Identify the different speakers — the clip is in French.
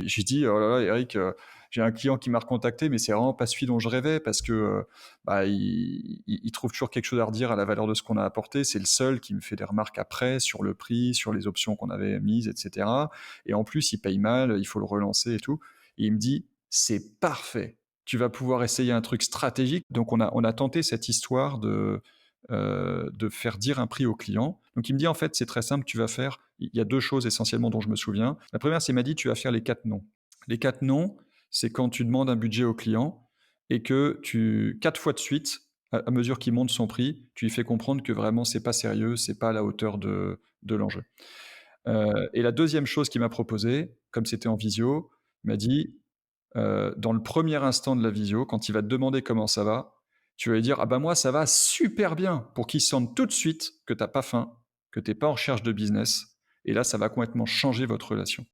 Speaker 1: J'ai dit: «Oh là là Eric, j'ai un client qui m'a recontacté, mais c'est vraiment pas celui dont je rêvais parce que, bah, il trouve toujours quelque chose à redire à la valeur de ce qu'on a apporté. C'est le seul qui me fait des remarques après sur le prix, sur les options qu'on avait mises et cetera et en plus il paye mal, il faut le relancer et tout» et il me dit: «C'est parfait, tu vas pouvoir essayer un truc stratégique». Donc on a tenté cette histoire de faire dire un prix au client. Donc il me dit: «En fait, c'est très simple, tu vas faire» il y a 2 choses essentiellement dont je me souviens. La première, c'est il m'a dit: «Tu vas faire les 4 non». Les 4 non, c'est quand tu demandes un budget au client et que tu 4 fois de suite, à mesure qu'il monte son prix, tu lui fais comprendre que vraiment c'est pas sérieux, c'est pas à la hauteur de l'enjeu. Et la deuxième chose qu'il m'a proposé, comme c'était en visio, il m'a dit: «Dans le premier instant de la visio, quand il va te demander comment ça va, tu vas lui dire: "Ah bah, moi ça va super bien"» pour qu'il sente tout de suite que tu as pas faim, que tu es pas en recherche de business et là, ça va complètement changer votre relation.